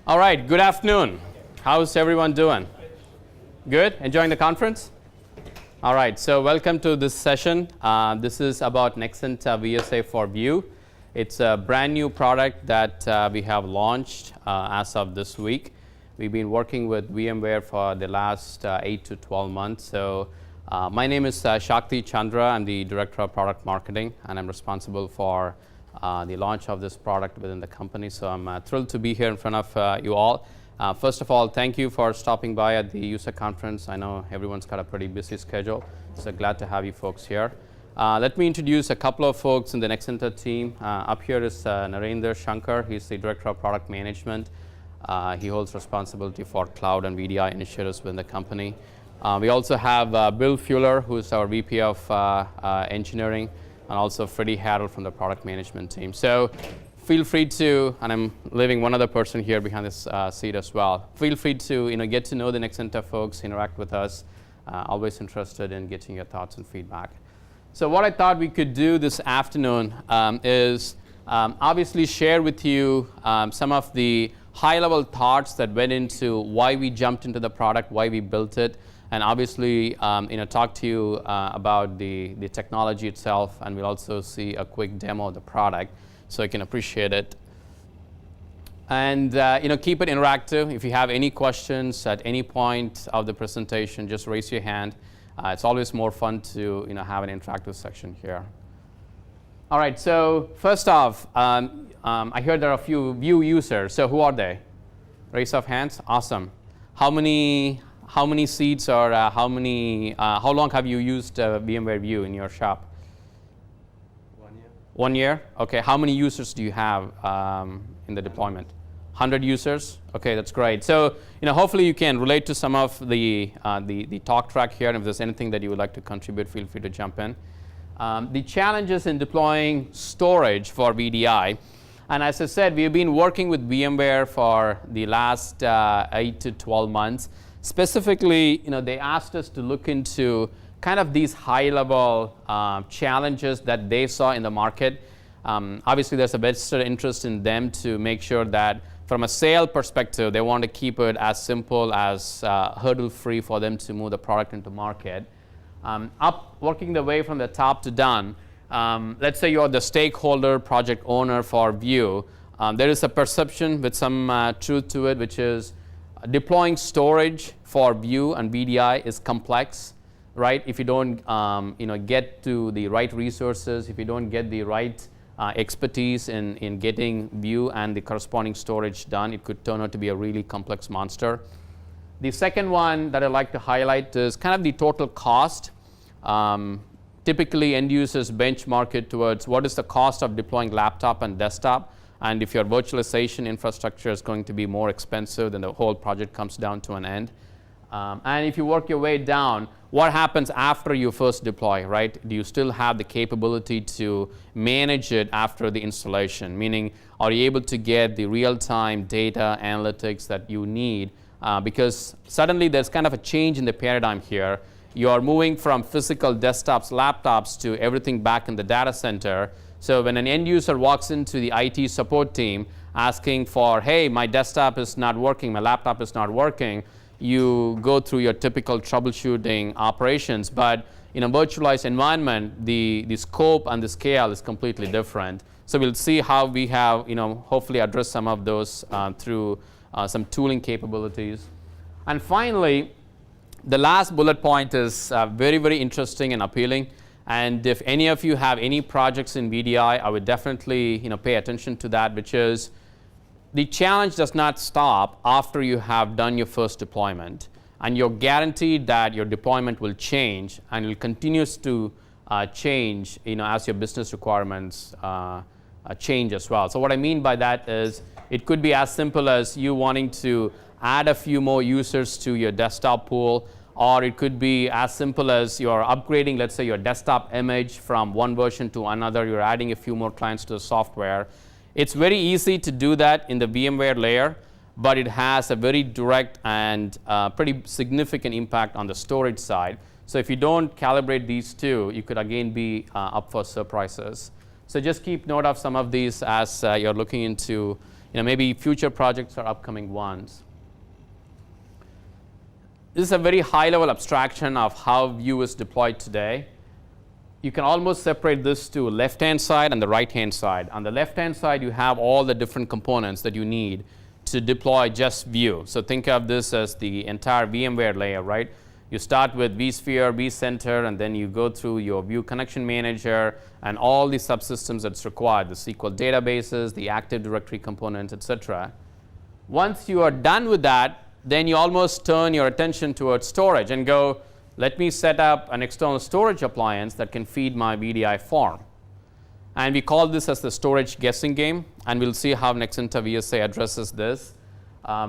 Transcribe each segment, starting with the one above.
All right, good afternoon. How's everyone doing? Good? Enjoying the conference? All right, so welcome to this session. This is about NexentaVSA for View. It's a brand new product that we have launched as of this week. We've been working with VMware for the last 8 to 12 months. So my name is Shakti Chandra. I'm the Director of Product Marketing, and I'm responsible for the launch of this product within the company. So I'm thrilled to be here in front of you all. First of all, thank you for stopping by at the user conference. I know everyone's got a pretty busy schedule, so glad to have you folks here. Let me introduce a couple of folks in the Nexenta team. Up here is Narendra Shankar. He's the Director of Product Management. He holds responsibility for cloud and VDI initiatives within the company. We also have Bill Fuller, who is our VP of Engineering, and also Freddie Harrell from the Product Management team. So feel free to, and I'm leaving one other person here behind this seat as well. Feel free to get to know the Nexenta folks, interact with us. Always interested in getting your thoughts and feedback. So what I thought we could do this afternoon is obviously share with you some of the high-level thoughts that went into why we jumped into the product, why we built it, and obviously talk to you about the technology itself, and we'll also see a quick demo of the product so you can appreciate it. And keep it interactive. If you have any questions at any point of the presentation, just raise your hand. It's always more fun to have an interactive section here. All right, so first off, I heard there are a few View users. So who are they? Raise of hands. Awesome. How many seats or how long have you used VMware View in your shop? 1 year. 1 year? Okay. How many users do you have in the deployment? 100 users? Okay, that's great. So hopefully you can relate to some of the talk track here. And if there's anything that you would like to contribute, feel free to jump in. The challenges in deploying storage for VDI. And as I said, we've been working with VMware for the last 8 to 12 months. Specifically, they asked us to look into kind of these high-level challenges that they saw in the market. Obviously, there's a vested interest in them to make sure that from a sale perspective, they want to keep it as simple as hurdle-free for them to move the product into market. Working the way from the top to down, let's say you're the stakeholder, project owner for View. There is a perception with some truth to it, which is deploying storage for View and VDI is complex, right? If you don't get to the right resources, if you don't get the right expertise in getting View and the corresponding storage done, it could turn out to be a really complex monster. The second one that I'd like to highlight is kind of the total cost. Typically, end users benchmark it towards what is the cost of deploying laptop and desktop. And if your virtualization infrastructure is going to be more expensive, then the whole project comes down to an end. And if you work your way down, what happens after you first deploy, right? Do you still have the capability to manage it after the installation? Meaning, are you able to get the real-time data analytics that you need? Because suddenly there's kind of a change in the paradigm here. You are moving from physical desktops, laptops to everything back in the data center. So when an end user walks into the IT support team asking for, hey, my desktop is not working, my laptop is not working, you go through your typical troubleshooting operations. But in a virtualized environment, the scope and the scale is completely different. So we'll see how we have, hopefully address some of those through some tooling capabilities. And finally, the last bullet point is very, very interesting and appealing. And if any of you have any projects in VDI, I would definitely pay attention to that, which is the challenge does not stop after you have done your first deployment. And you're guaranteed that your deployment will change, and it will continue to change as your business requirements change as well. So what I mean by that is it could be as simple as you wanting to add a few more users to your desktop pool, or it could be as simple as you're upgrading, let's say, your desktop image from one version to another. You're adding a few more clients to the software. It's very easy to do that in the VMware layer, but it has a very direct and pretty significant impact on the storage side. So if you don't calibrate these two, you could again be up for surprises. So just keep note of some of these as you're looking into maybe future projects or upcoming ones. This is a very high-level abstraction of how Vue is deployed today. You can almost separate this to left-hand side and the right-hand side. On the left-hand side, you have all the different components that you need to deploy just Vue. So think of this as the entire VMware layer, right? You start with vSphere, vCenter, and then you go through your Vue Connection Manager and all the subsystems that's required, the SQL databases, the Active Directory components, etc. Once you are done with that, then you almost turn your attention towards storage and go, let me set up an external storage appliance that can feed my VDI form. And we call this as the storage guessing game, and we'll see how NexentaVSA addresses this.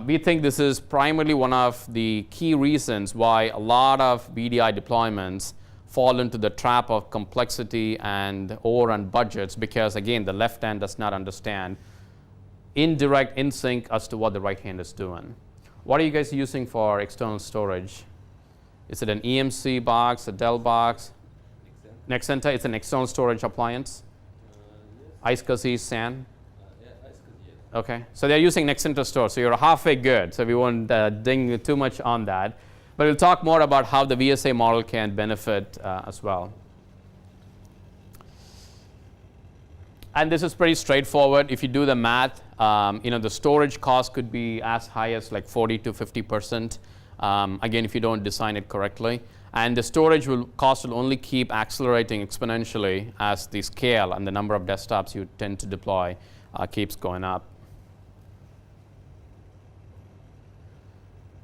We think this is primarily one of the key reasons why a lot of VDI deployments fall into the trap of complexity and overrun budgets, because again, the left hand does not understand indirect in sync as to what the right hand is doing. What are you guys using for external storage? Is it an EMC box, a Dell box? Nexenta, it's an external storage appliance? Yes. iSCSI, SAN? Yeah, iSCSI, yes. Okay, so they're using Nexenta Store, so you're halfway good, so we won't ding too much on that. But we'll talk more about how the VSA model can benefit as well. And this is pretty straightforward. If you do the math, the storage cost could be as high as like 40 to 50%. Again, if you don't design it correctly. And the storage cost will only keep accelerating exponentially as the scale and the number of desktops you tend to deploy keeps going up.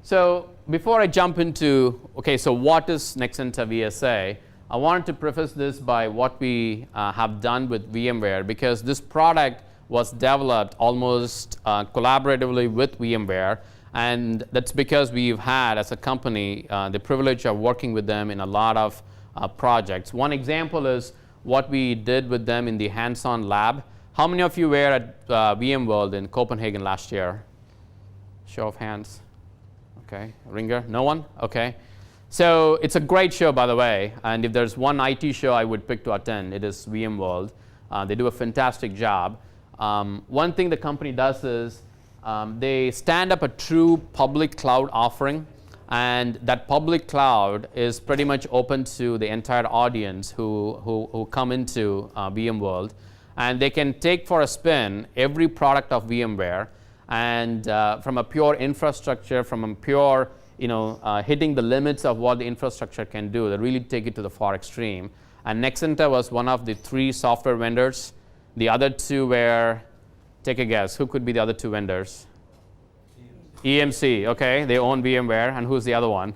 So before I jump into, okay, so what is NexentaVSA? I wanted to preface this by what we have done with VMware, because this product was developed almost collaboratively with VMware, and that's because we've had, as a company, the privilege of working with them in a lot of projects. One example is what we did with them in the hands-on lab. How many of you were at VMworld in Copenhagen last year? Show of hands. Okay, Ringer? No one? Okay. So it's a great show, by the way, and if there's one IT show I would pick to attend, it is VMworld. They do a fantastic job. One thing the company does is they stand up a true public cloud offering, and that public cloud is pretty much open to the entire audience who come into VMworld, and they can take for a spin every product of VMware, and from a pure infrastructure, from a pure hitting the limits of what the infrastructure can do, they really take it to the far extreme. And Nexenta was one of the 3 software vendors. The other 2 were, take a guess, who could be the other 2 vendors? EMC, okay, they own VMware, and who's the other one?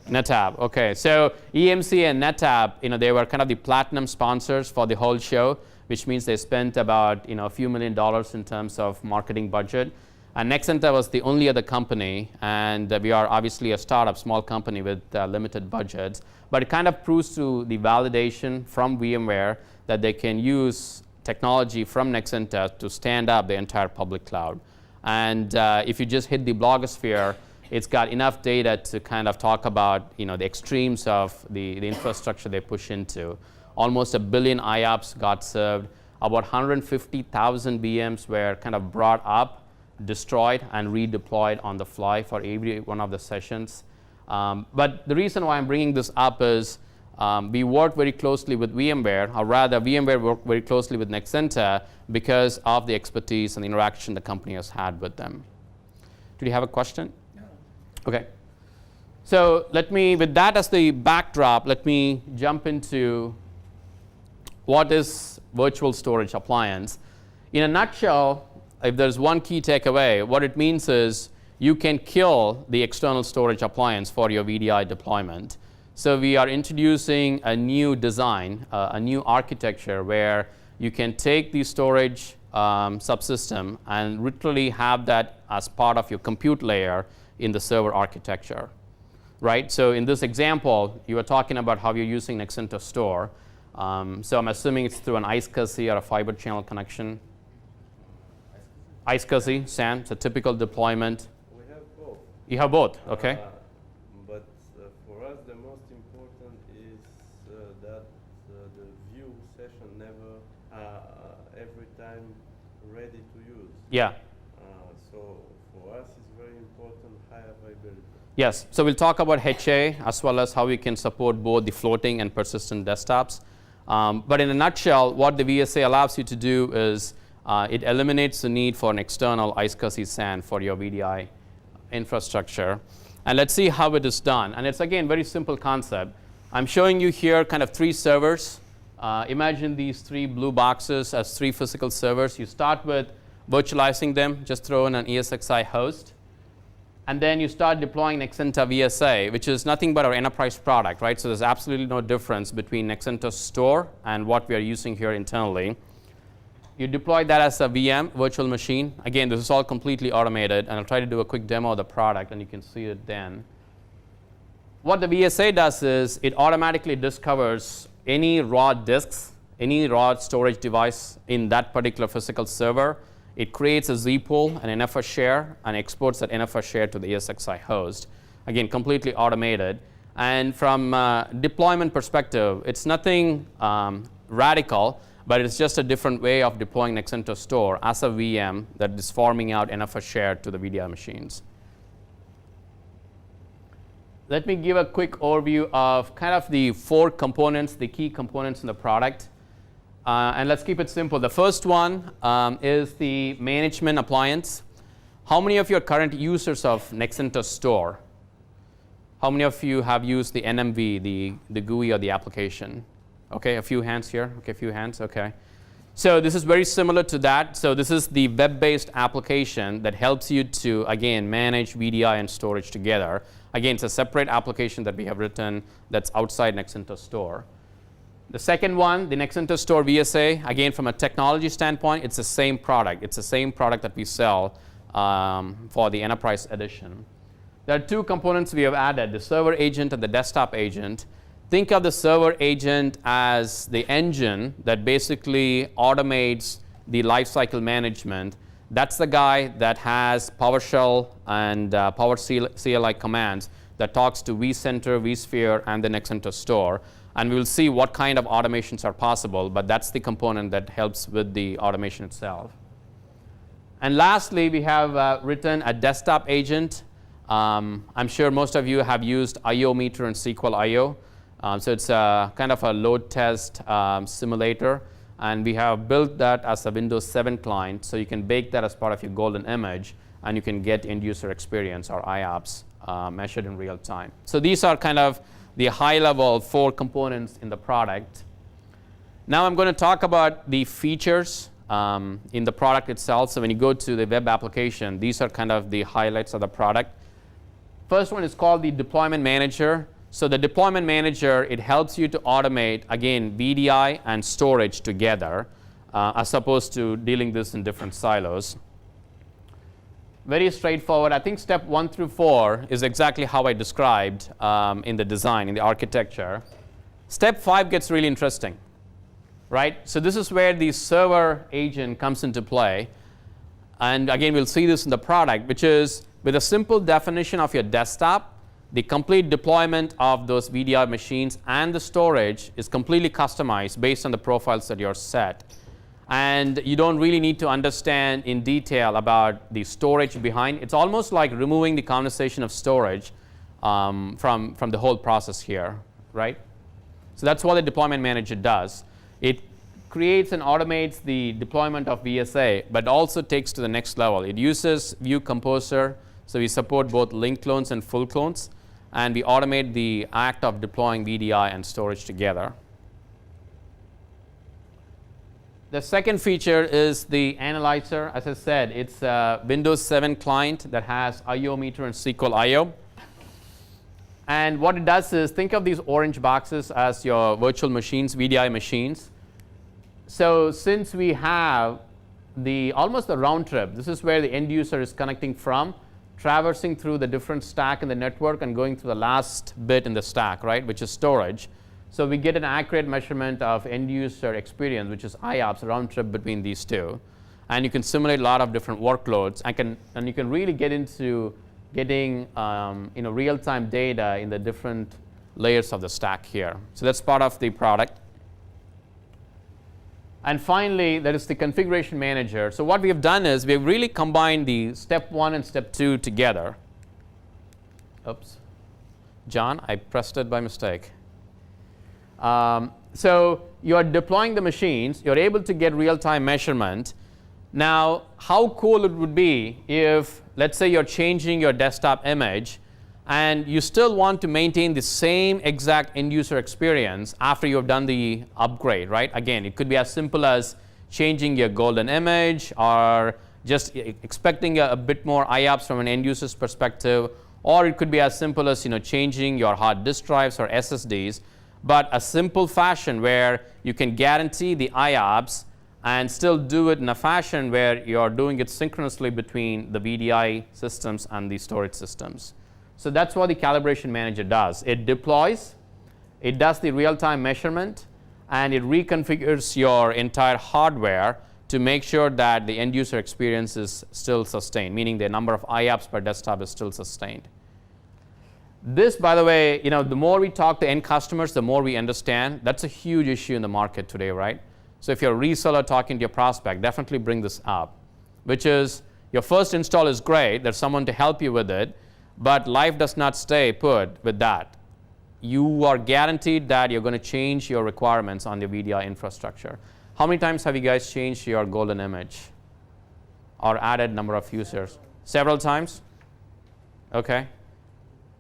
NetApp, okay. So EMC and NetApp, they were kind of the platinum sponsors for the whole show, which means they spent about a few $1 million in terms of marketing budget. And Nexenta was the only other company, and we are obviously a startup, small company with limited budgets, but it kind of proves to the validation from VMware that they can use technology from Nexenta to stand up the entire public cloud. And if you just hit the blogosphere, it's got enough data to kind of talk about the extremes of the infrastructure they push into. Almost 1 billion IOPS got served, about 150,000 VMs were kind of brought up, destroyed, and redeployed on the fly for every one of the sessions. But the reason why I'm bringing this up is we work very closely with VMware, or rather VMware worked very closely with Nexenta because of the expertise and the interaction the company has had with them. Did you have a question? No. Okay. So with that as the backdrop, let me jump into what is virtual storage appliance. In a nutshell, if there's one key takeaway, what it means is you can kill the external storage appliance for your VDI deployment. So we are introducing a new design, a new architecture where you can take the storage subsystem and literally have that as part of your compute layer in the server architecture, right? So in this example, you were talking about how you're using Nexenta Store. So I'm assuming it's through an iSCSI or a fiber channel connection. iSCSI, SAN, it's a typical deployment. We have both. You have both, okay. But for us, the most important is that the view session never every time ready to use. Yeah. So for us, it's very important high availability. Yes, so we'll talk about HA as well as how we can support both the floating and persistent desktops. But in a nutshell, what the VSA allows you to do is it eliminates the need for an external iSCSI SAN for your VDI infrastructure. And let's see how it is done. And it's, again, very simple concept. I'm showing you here kind of 3 servers. Imagine these 3 blue boxes as 3 physical servers. You start with virtualizing them. Just throw in an ESXi host. And then you start deploying NexentaVSA, which is nothing but our enterprise product, right? So there's absolutely no difference between Nexenta Store and what we are using here internally. You deploy that as a VM, virtual machine. Again, this is all completely automated, and I'll try to do a quick demo of the product, and you can see it then. What the VSA does is it automatically discovers any raw disks, any raw storage device in that particular physical server. It creates a Z pool, an NFS share, and exports that NFS share to the ESXi host. Again, completely automated. And from a deployment perspective, it's nothing radical, but it's just a different way of deploying Nexenta Store as a VM that is farming out NFS share to the VDI machines. Let me give a quick overview of kind of the 4 components, the key components in the product. And let's keep it simple. The first one is the management appliance. How many of your current users of Nexenta Store? How many of you have used the NMV, the GUI or the application? Okay, a few hands here. Okay, a few hands. Okay. So this is very similar to that. So this is the web-based application that helps you to, again, manage VDI and storage together. Again, it's a separate application that we have written that's outside Nexenta Store. The second one, the Nexenta Store VSA, again, from a technology standpoint, it's the same product. It's the same product that we sell for the Enterprise Edition. There are 2 components we have added, the server agent and the desktop agent. Think of the server agent as the engine that basically automates the lifecycle management. That's the guy that has PowerShell and PowerCLI commands that talks to vCenter, vSphere, and the Nexenta Store. And we will see what kind of automations are possible, but that's the component that helps with the automation itself. And lastly, we have written a desktop agent. I'm sure most of you have used IO meter and SQL IO. So it's kind of a load test simulator. And we have built that as a Windows 7 client, so you can bake that as part of your golden image, and you can get end user experience or IOPS measured in real time. So these are kind of the high-level 4 components in the product. Now I'm going to talk about the features in the product itself. So when you go to the web application, these are kind of the highlights of the product. First one is called the Deployment Manager. So the Deployment Manager, it helps you to automate, again, VDI and storage together, as opposed to dealing this in different silos. Very straightforward. I think step 1 through 4 is exactly how I described in the design, in the architecture. Step 5 gets really interesting, right? So this is where the server agent comes into play. And again, we'll see this in the product, which is with a simple definition of your desktop, the complete deployment of those VDI machines and the storage is completely customized based on the profiles that you're set. And you don't really need to understand in detail about the storage behind. It's almost like removing the conversation of storage from the whole process here, right? So that's what the Deployment Manager does. It creates and automates the deployment of VSA, but also takes to the next level. It uses View Composer, so we support both link clones and full clones, and we automate the act of deploying VDI and storage together. The second feature is the analyzer. As I said, it's a Windows 7 client that has IO meter and SQL IO. And what it does is, think of these orange boxes as your virtual machines, VDI machines. So since we have almost the round trip, this is where the end user is connecting from, traversing through the different stack in the network and going through the last bit in the stack, right, which is storage. So we get an accurate measurement of end user experience, which is IOPS, round trip between these 2. And you can simulate a lot of different workloads, and you can really get into getting real-time data in the different layers of the stack here. So that's part of the product. And finally, there is the configuration manager. So what we have done is we've really combined the step 1 and step 2 together. Oops. John, I pressed it by mistake. So you're deploying the machines. You're able to get real-time measurement. Now, how cool it would be if, let's say, you're changing your desktop image, and you still want to maintain the same exact end-user experience after you've done the upgrade, right? Again, it could be as simple as changing your golden image or just expecting a bit more IOPS from an end-user's perspective, or it could be as simple as changing your hard disk drives or SSDs, but a simple fashion where you can guarantee the IOPS and still do it in a fashion where you're doing it synchronously between the VDI systems and the storage systems. So that's what the calibration manager does. It deploys, it does the real-time measurement, and it reconfigures your entire hardware to make sure that the end-user experience is still sustained, meaning the number of IOPS per desktop is still sustained. This, by the way, the more we talk to end customers, the more we understand. That's a huge issue in the market today, right? So if you're a reseller talking to your prospect, definitely bring this up, which is your first install is great. There's someone to help you with it. But life does not stay put with that. You are guaranteed that you're going to change your requirements on the VDI infrastructure. How many times have you guys changed your golden image or added number of users? Several times? Okay.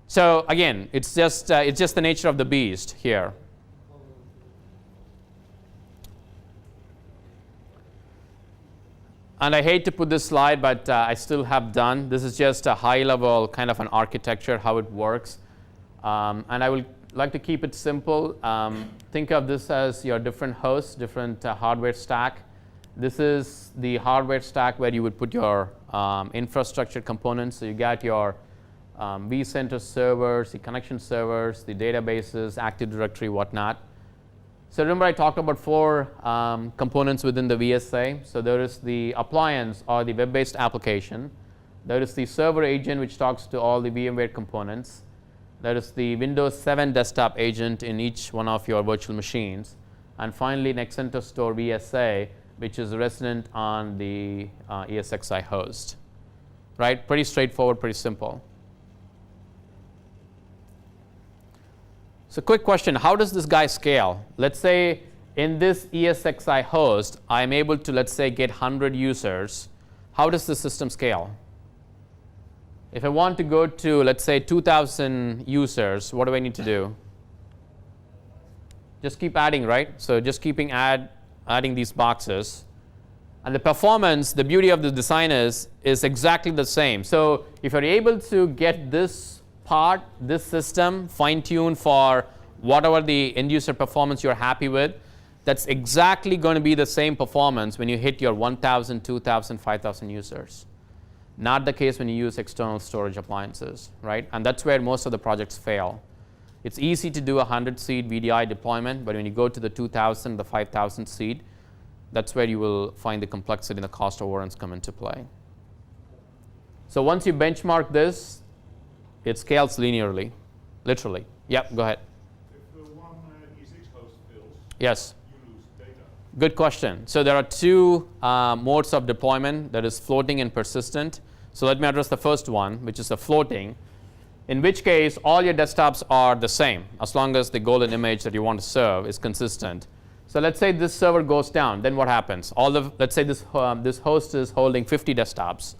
So again, it's just the nature of the beast here. And I hate to put this slide, but I still have done. This is just a high-level kind of an architecture, how it works. And I would like to keep it simple. Think of this as your different hosts, different hardware stack. This is the hardware stack where you would put your infrastructure components. So you got your vCenter servers, the connection servers, the databases, Active Directory, whatnot. So remember I talked about 4 components within the VSA. So there is the appliance or the web-based application. There is the server agent, which talks to all the VMware components. There is the Windows 7 desktop agent in each one of your virtual machines. And finally, NexentaVSA, which is resident on the ESXi host. Right? Pretty straightforward, pretty simple. So quick question, how does this guy scale? Let's say in this ESXi host, I'm able to, let's say, get 100 users. How does the system scale? If I want to go to, let's say, 2,000 users, what do I need to do? Just keep adding, right? So just keeping adding these boxes. And the performance, the beauty of the design is exactly the same. So if you're able to get this part, this system, fine-tuned for whatever the end-user performance you're happy with, that's exactly going to be the same performance when you hit your 1,000, 2,000, 5,000 users. Not the case when you use external storage appliances, right? And that's where most of the projects fail. It's easy to do a 100-seat VDI deployment, but when you go to the 2,000, the 5,000 seat, that's where you will find the complexity and the cost overruns come into play. So once you benchmark this, it scales linearly, literally. Yep, go ahead. If one E6 host fails, yes. you lose data. Good question. So there are 2 modes of deployment. That is floating and persistent. So let me address the first one, which is the floating, in which case all your desktops are the same as long as the golden image that you want to serve is consistent. So let's say this server goes down, then what happens? Let's say this host is holding 50 desktops.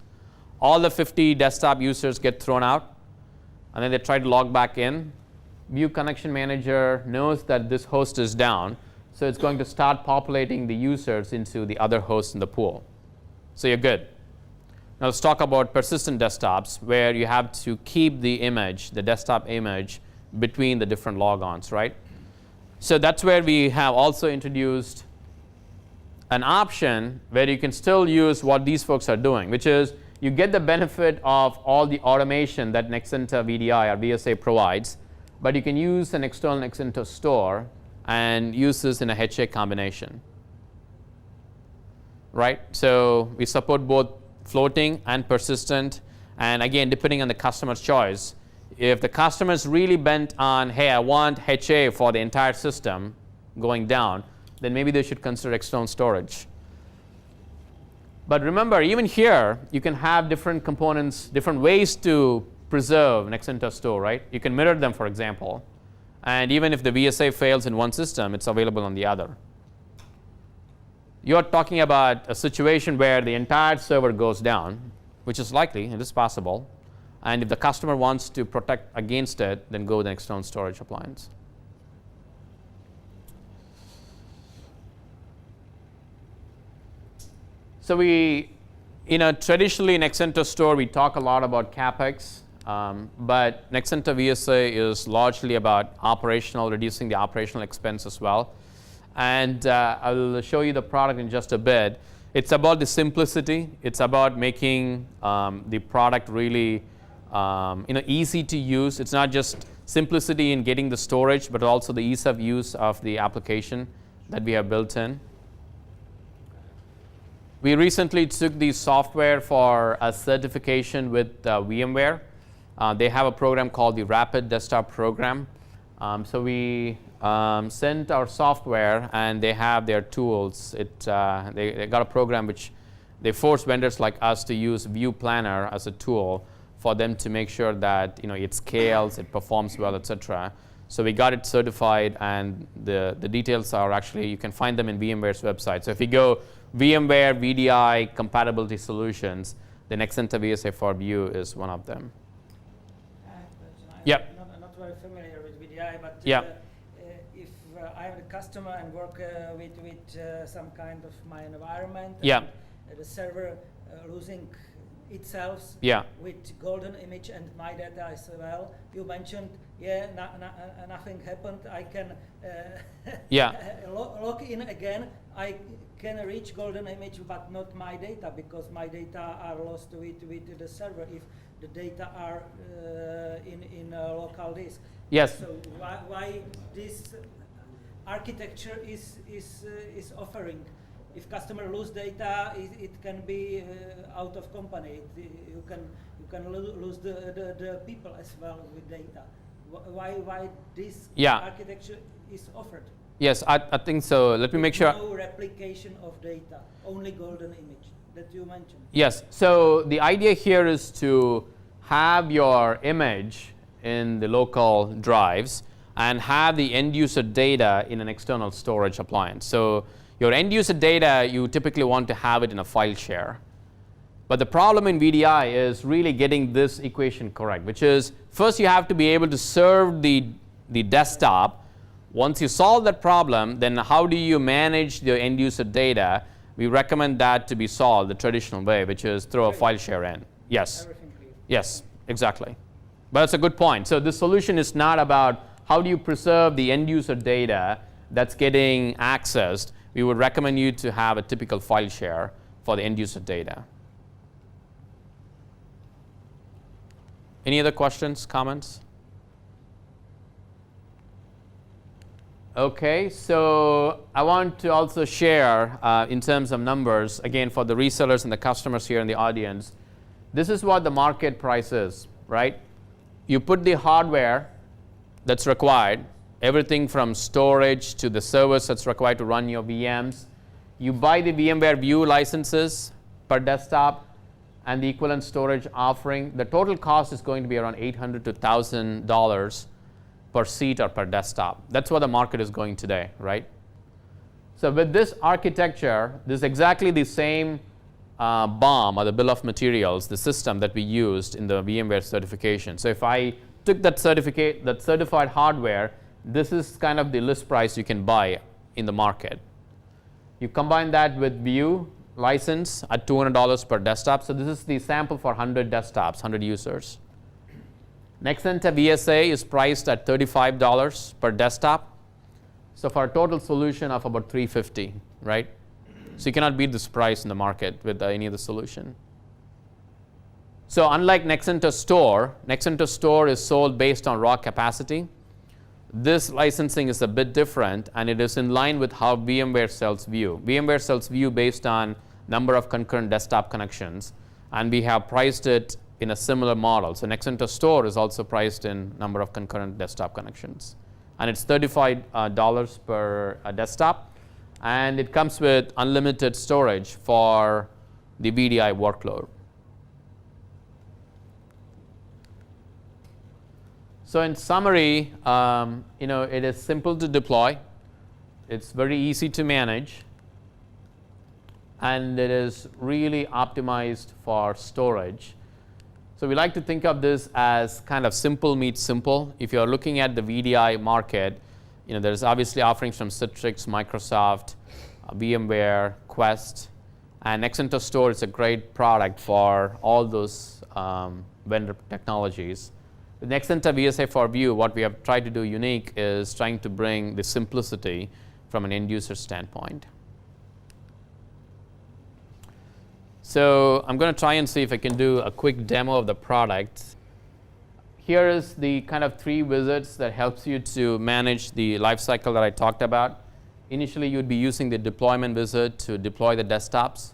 All the 50 desktop users get thrown out, and then they try to log back in. View Connection Manager knows that this host is down, so it's going to start populating the users into the other hosts in the pool. So you're good. Now let's talk about persistent desktops, where you have to keep the image, the desktop image, between the different logons, right? So that's where we have also introduced an option where you can still use what these folks are doing, which is you get the benefit of all the automation that Nexenta VDI or VSA provides, but you can use an external Nexenta store and use this in a HA combination. Right? So we support both floating and persistent, and again, depending on the customer's choice. If the customer is really bent on, hey, I want HA for the entire system going down, then maybe they should consider external storage. But remember, even here, you can have different components, different ways to preserve an Nexenta store, right? You can mirror them, for example. And even if the VSA fails in one system, it's available on the other. You're talking about a situation where the entire server goes down, which is likely, it is possible. And if the customer wants to protect against it, then go with an external storage appliance. So traditionally in Nexenta Store, we talk a lot about CapEx, but NexentaVSA is largely about reducing the operational expense as well. And I'll show you the product in just a bit. It's about the simplicity. It's about making the product really easy to use. It's not just simplicity in getting the storage, but also the ease of use of the application that we have built in. We recently took the software for a certification with VMware. They have a program called the Rapid Desktop Program. So we sent our software, and they have their tools. They got a program which they force vendors like us to use View Planner as a tool for them to make sure that it scales, it performs well, etc. So we got it certified, and the details are actually, you can find them in VMware's website. So if you go VMware VDI compatibility solutions, the NexentaVSA for View is one of them. I'm not very familiar with VDI, but yeah. If I'm a customer and work with some kind of my environment, yeah. And the server losing itself with golden image and my data as well. You mentioned, nothing happened. I can log in again. I can reach golden image, but not my data, because my data are lost with the server if the data are in a local disk. Yes. So why this architecture is offering? If customer lose data, it can be out of company. You can lose the people as well with data. Why this architecture is offered? Yes, I think so. Let me make sure. No replication of data, only golden image that you mentioned. Yes. So the idea here is to have your image in the local drives and have the end user data in an external storage appliance. So your end user data, you typically want to have it in a file share. But the problem in VDI is really getting this equation correct, which is first you have to be able to serve the desktop. Once you solve that problem, then how do you manage the end user data? We recommend that to be solved the traditional way, which is throw a file share in. Yes. Everything clear. Yes, exactly. But that's a good point. So this solution is not about how do you preserve the end user data that's getting accessed. We would recommend you to have a typical file share for the end user data. Any other questions, comments? Okay, so I want to also share in terms of numbers, again, for the resellers and the customers here in the audience, this is what the market price is, right? You put the hardware that's required, everything from storage to the servers that's required to run your VMs. You buy the VMware View licenses per desktop and the equivalent storage offering. The total cost is going to be around $800 to $1,000 per seat or per desktop. That's what the market is going today, right? So with this architecture, this is exactly the same BOM or the bill of materials, the system that we used in the VMware certification. So if I took that certified hardware, this is kind of the list price you can buy in the market. You combine that with View license at $200 per desktop. So this is the sample for 100 desktops, 100 users. NexentaVSA is priced at $35 per desktop. So for a total solution of about $350, right? So you cannot beat this price in the market with any other solution. So unlike Nexenta Store is sold based on raw capacity. This licensing is a bit different, and it is in line with how VMware sells View. VMware sells View based on number of concurrent desktop connections, and we have priced it in a similar model. So Nexenta Store is also priced in number of concurrent desktop connections. And it's $35 per desktop. and it comes with unlimited storage for the VDI workload. So in summary, it is simple to deploy, it's very easy to manage, and it is really optimized for storage. So we like to think of this as kind of simple meets simple. If you're looking at the VDI market, there's obviously offerings from Citrix, Microsoft, VMware, Quest, and NexentaStore is a great product for all those vendor technologies. With NexentaVSA for View, what we have tried to do unique is trying to bring the simplicity from an end user standpoint. So I'm going to try and see if I can do a quick demo of the product. Here is the kind of 3 visits that helps you to manage the lifecycle that I talked about. Initially, you'd be using the deployment visit to deploy the desktops.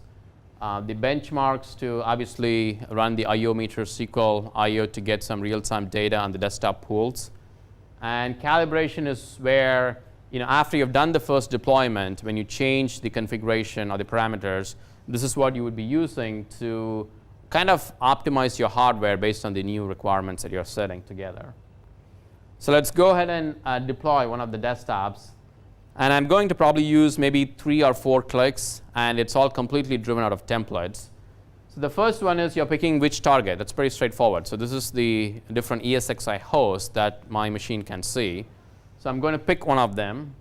The benchmarks to obviously run the IO meter SQL IO to get some real-time data on the desktop pools. And calibration is where, after you've done the first deployment, when you change the configuration or the parameters, this is what you would be using to kind of optimize your hardware based on the new requirements that you're setting together. So let's go ahead and deploy one of the desktops. And I'm going to probably use maybe 3 or 4 clicks, and it's all completely driven out of templates. So the first one is you're picking which target. That's pretty straightforward. So this is the different ESXi hosts that my machine can see. So I'm going to pick one of them.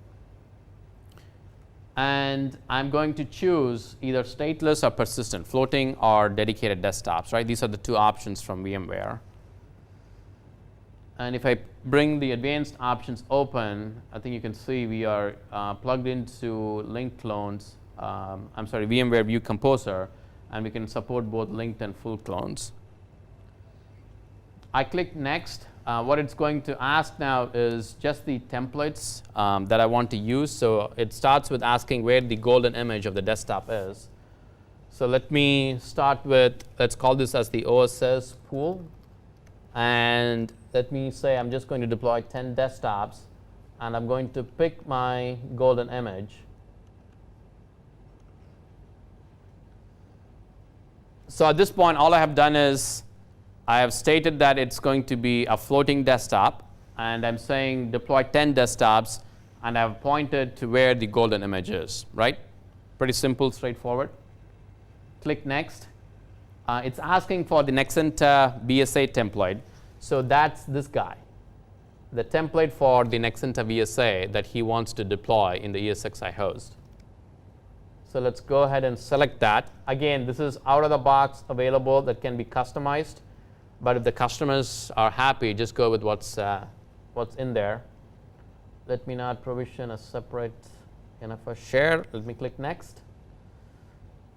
And I'm going to choose either stateless or persistent, floating or dedicated desktops, right? These are the 2 options from VMware. And if I bring the advanced options open, I think you can see we are plugged into linked clones, VMware View Composer, and we can support both linked and full clones. I click next. What it's going to ask now is just the templates that I want to use. So it starts with asking where the golden image of the desktop is. So let me start with, let's call this as the OSS pool. And let me say I'm just going to deploy 10 desktops, and I'm going to pick my golden image. So at this point, all I have done is I have stated that it's going to be a floating desktop, and I'm saying deploy 10 desktops, and I've pointed to where the golden image is, right? Pretty simple, straightforward. Click next. It's asking for the NexentaVSA template. So that's this guy, the template for the NexentaVSA that he wants to deploy in the ESXi host. So let's go ahead and select that. Again, this is out of the box available that can be customized. But if the customers are happy, just go with what's in there. Let me not provision a separate kind of a share. Let me click next.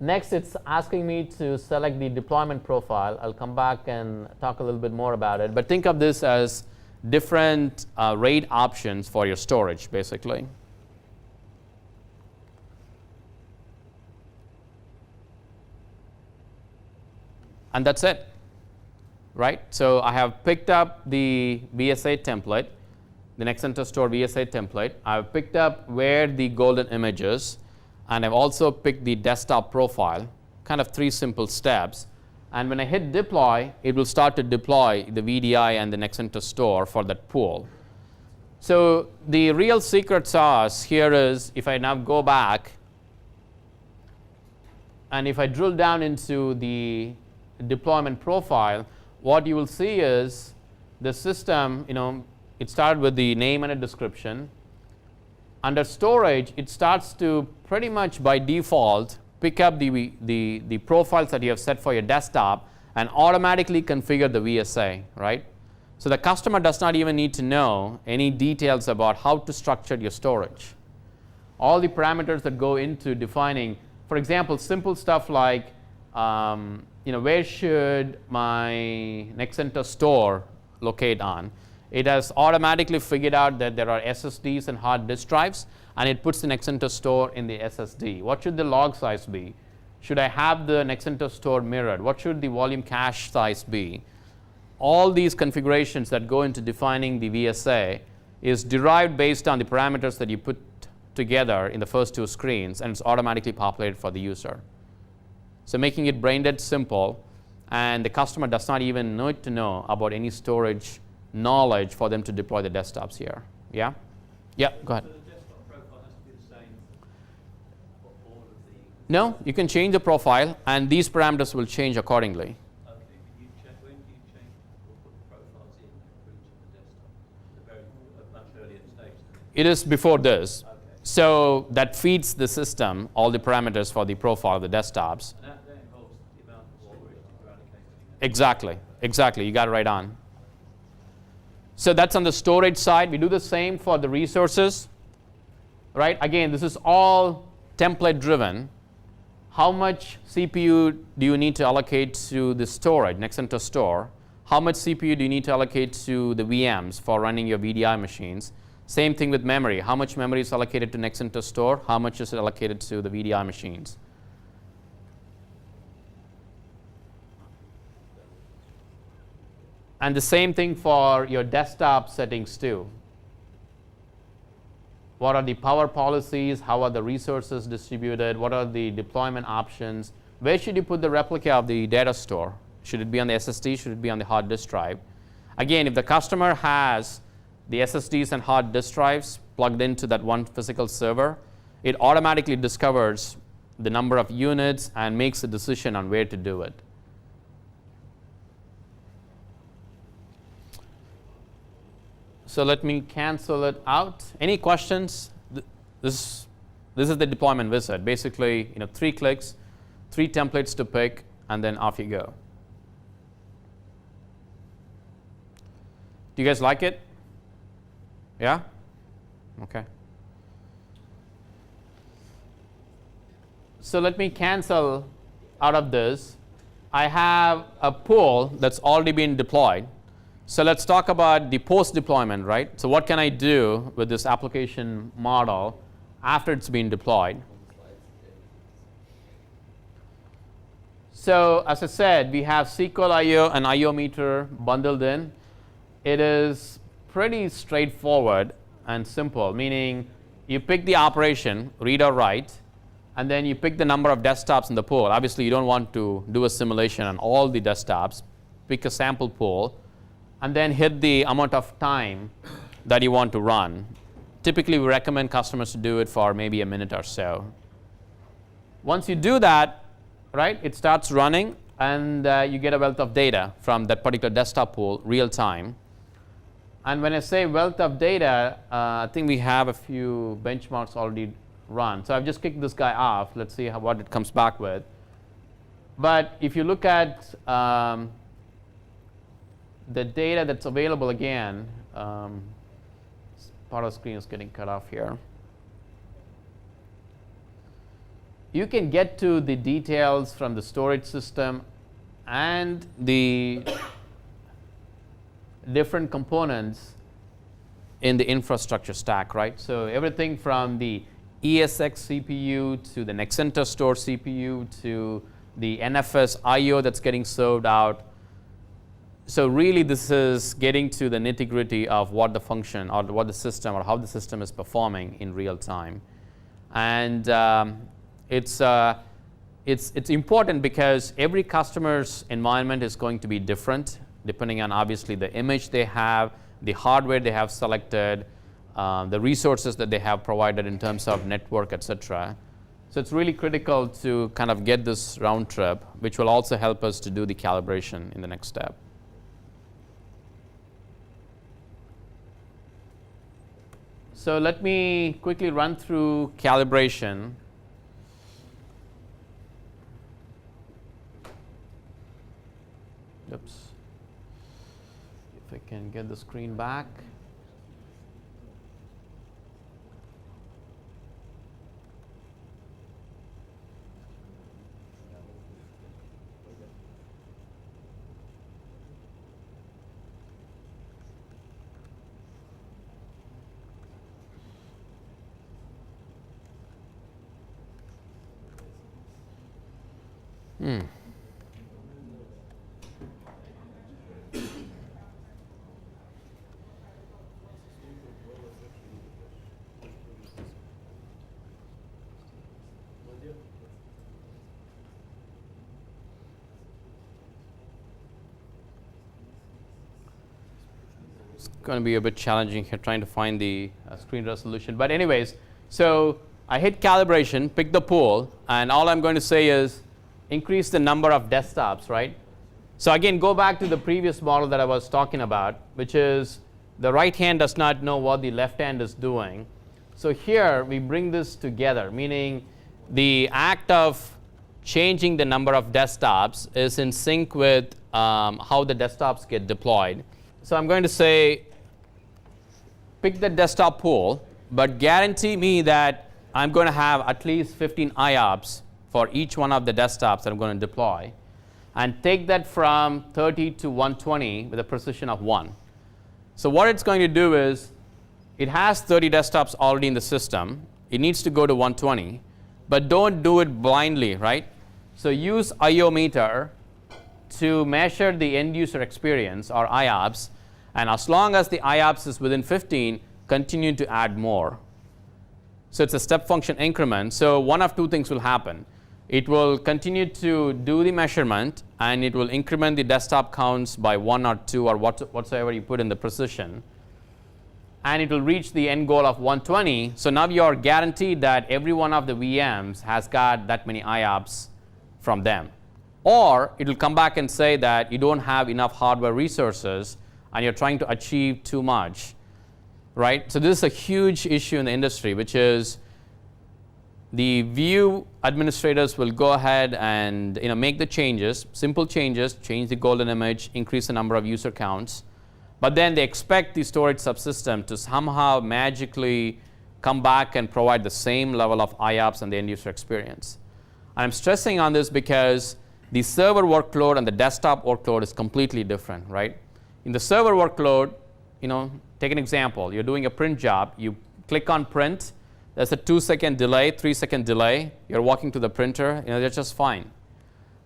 Next, it's asking me to select the deployment profile. I'll come back and talk a little bit more about it. But think of this as different RAID options for your storage, basically. And that's it, right? So I have picked up the VSA template, the NexentaStore VSA template. I've picked up where the golden image is. And I've also picked the desktop profile, kind of 3 simple steps. And when I hit deploy, it will start to deploy the VDI and the NexentaStore for that pool. So the real secret sauce here is if I now go back, and if I drill down into the deployment profile, what you will see is the system, it started with the name and a description. Under storage, it starts to pretty much by default pick up the profiles that you have set for your desktop and automatically configure the VSA, right? So the customer does not even need to know any details about how to structure your storage. All the parameters that go into defining, for example, simple stuff like, where should my NexentaStore locate on? It has automatically figured out that there are SSDs and hard disk drives, and it puts the NexentaStore in the SSD. What should the log size be? Should I have the NexentaStore mirrored? What should the volume cache size be? All these configurations that go into defining the VSA is derived based on the parameters that you put together in the first two screens, and it's automatically populated for the user. So making it brain dead simple, and the customer does not even need to know about any storage knowledge for them to deploy the desktops here. Yeah? Yeah, go ahead. So the desktop profile has to be the same for all of the... No, you can change the profile, and these parameters will change accordingly. Okay, but you check, when do you change or put the profiles in for each of the desktop? A much earlier stage than It is before this. Okay. So that feeds the system all the parameters for the profile of the desktops. And that involves the amount of storage that you're allocating. Exactly, exactly. You got it right on. So that's on the storage side. We do the same for the resources, right? Again, this is all template driven. How much CPU do you need to allocate to the storage, Nexenta Store? How much CPU do you need to allocate to the VMs for running your VDI machines? Same thing with memory. How much memory is allocated to Nexenta Store? How much is allocated to the VDI machines? And the same thing for your desktop settings too. What are the power policies? How are the resources distributed? What are the deployment options? Where should you put the replica of the data store? Should it be on the SSD? Should it be on the hard disk drive? Again, if the customer has the SSDs and hard disk drives plugged into that one physical server, it automatically discovers the number of units and makes a decision on where to do it. So let me cancel it out. Any questions? This is the deployment wizard. Basically, 3 clicks, 3 templates to pick, and then off you go. Do you guys like it? Yeah? Okay. So let me cancel out of this. I have a pool that's already been deployed. So let's talk about the post-deployment, right? So what can I do with this application model after it's been deployed? So as I said, we have SQL I/O and I/O meter bundled in. It is pretty straightforward and simple, meaning you pick the operation, read or write, and then you pick the number of desktops in the pool. Obviously, you don't want to do a simulation on all the desktops. Pick a sample pool, and then hit the amount of time that you want to run. Typically, we recommend customers to do it for maybe a minute or so. Once you do that, right, it starts running, and you get a wealth of data from that particular desktop pool real time. And when I say wealth of data, I think we have a few benchmarks already run. So I've just kicked this guy off. Let's see what it comes back with. But if you look at the data that's available again, part of the screen is getting cut off here. You can get to the details from the storage system and the different components in the infrastructure stack, right? So everything from the ESX CPU to the Nexenta Store CPU to the NFS I/O that's getting served out. So really this is getting to the nitty-gritty of what the function or what the system or how the system is performing in real time. And it's important because every customer's environment is going to be different depending on obviously the image they have, the hardware they have selected, the resources that they have provided in terms of network, etc. So it's really critical to kind of get this round trip, which will also help us to do the calibration in the next step. So let me quickly run through calibration. Oops. If I can get the screen back. It's going to be a bit challenging here trying to find the screen resolution. But anyways, so I hit calibration, pick the pool, and all I'm going to say is increase the number of desktops, right? So again, go back to the previous model that I was talking about, which is the right hand does not know what the left hand is doing. So here we bring this together, meaning the act of changing the number of desktops is in sync with how the desktops get deployed. So I'm going to say pick the desktop pool, but guarantee me that I'm going to have at least 15 IOPS for each one of the desktops that I'm going to deploy, and take that from 30 to 120 with a precision of 1. So what it's going to do is, it has 30 desktops already in the system. It needs to go to 120, but don't do it blindly, right? So use IO meter to measure the end user experience, or IOPS, and as long as the IOPS is within 15, continue to add more. So it's a step function increment. So one of two things will happen. It will continue to do the measurement, and it will increment the desktop counts by 1 or 2 or whatsoever you put in the precision, and it will reach the end goal of 120. So now you are guaranteed that every one of the VMs has got that many IOPS from them. Or it will come back and say that you don't have enough hardware resources and you're trying to achieve too much, right? So this is a huge issue in the industry, which is the view administrators will go ahead and make the changes, simple changes, change the golden image, increase the number of user counts, but then they expect the storage subsystem to somehow magically come back and provide the same level of IOPS and the end user experience. And I'm stressing on this because the server workload and the desktop workload is completely different, right? In the server workload, take an example. You're doing a print job. You click on print. There's a 2-second delay, 3-second delay. You're walking to the printer. That's just fine.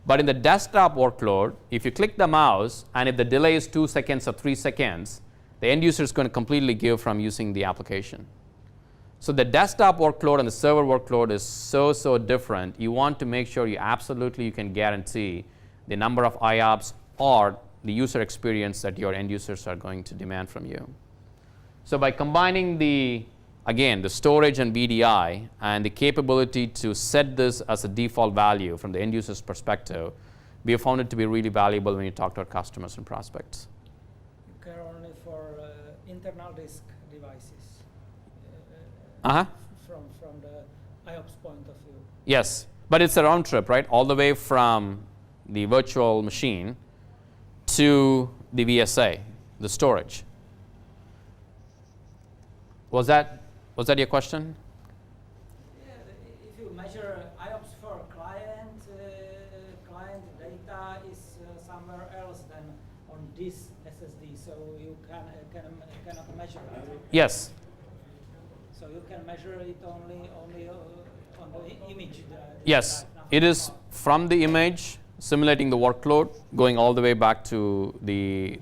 But in the desktop workload, if you click the mouse, and if the delay is 2 seconds or 3 seconds, the end user is going to completely give from using the application. So the desktop workload and the server workload is so different. You want to make sure you can guarantee the number of IOPS or the user experience that your end users are going to demand from you. So by combining the storage and VDI and the capability to set this as a default value from the end user's perspective, we have found it to be really valuable when you talk to our customers and prospects. You care only for internal disk devices from the IOPS point of view. Yes, but it's a round trip, right? All the way from the virtual machine to the VSA, the storage. Was that your question? Yeah, if you measure IOPS for client data is somewhere else than on this SSD, so you cannot measure it. Yes. So you can measure it only on the image. Yes, it is from the image, simulating the workload, going all the way back to the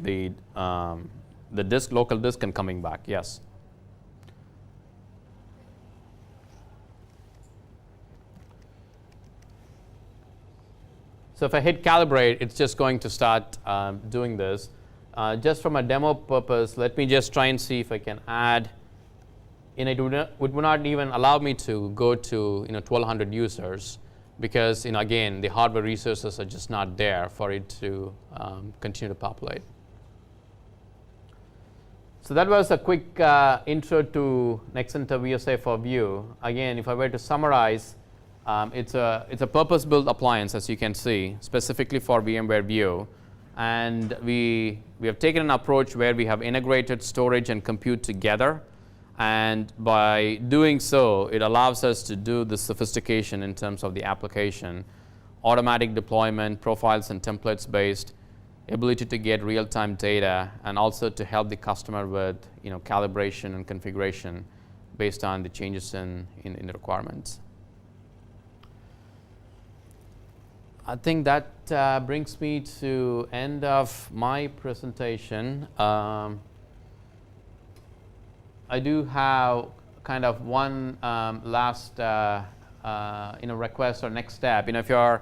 disk, local disk, and coming back. Yes. So if I hit calibrate, it's just going to start doing this. Just from a demo purpose, let me just try and see if I can add. It would not even allow me to go to 1,200 users because again the hardware resources are just not there for it to continue to populate. So that was a quick intro to NexentaVSA for View. Again, if I were to summarize, it's a purpose-built appliance, as you can see, specifically for VMware View. And we have taken an approach where we have integrated storage and compute together. And by doing so, it allows us to do the sophistication in terms of the application, automatic deployment, profiles and templates based, ability to get real-time data, and also to help the customer with calibration and configuration based on the changes in the requirements. I think that brings me to end of my presentation. I do have kind of one last request or next step. If you're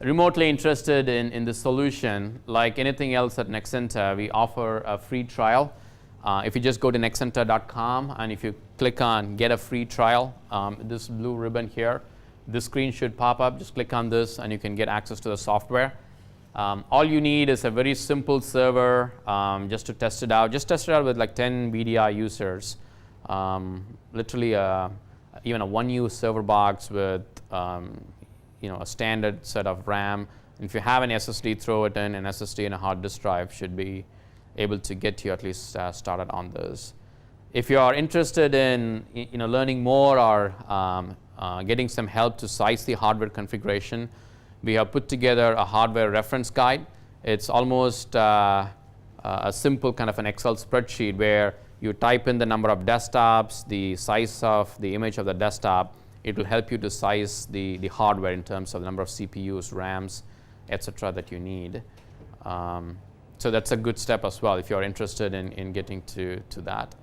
remotely interested in the solution, like anything else at Nexenta, we offer a free trial. If you just go to nexenta.com and if you click on get a free trial, this blue ribbon here, this screen should pop up. Just click on this and you can get access to the software. All you need is a very simple server just to test it out. Just test it out with like 10 VDI users. Literally even a 1U server box with a standard set of RAM. And if you have an SSD, throw it in. An SSD and a hard disk drive should be able to get you at least started on this. If you are interested in learning more or getting some help to size the hardware configuration, we have put together a hardware reference guide. It's almost a simple kind of an Excel spreadsheet where you type in the number of desktops, the size of the image of the desktop. It will help you to size the hardware in terms of the number of CPUs, RAMs, etc. that you need. So that's a good step as well if you're interested in getting to that.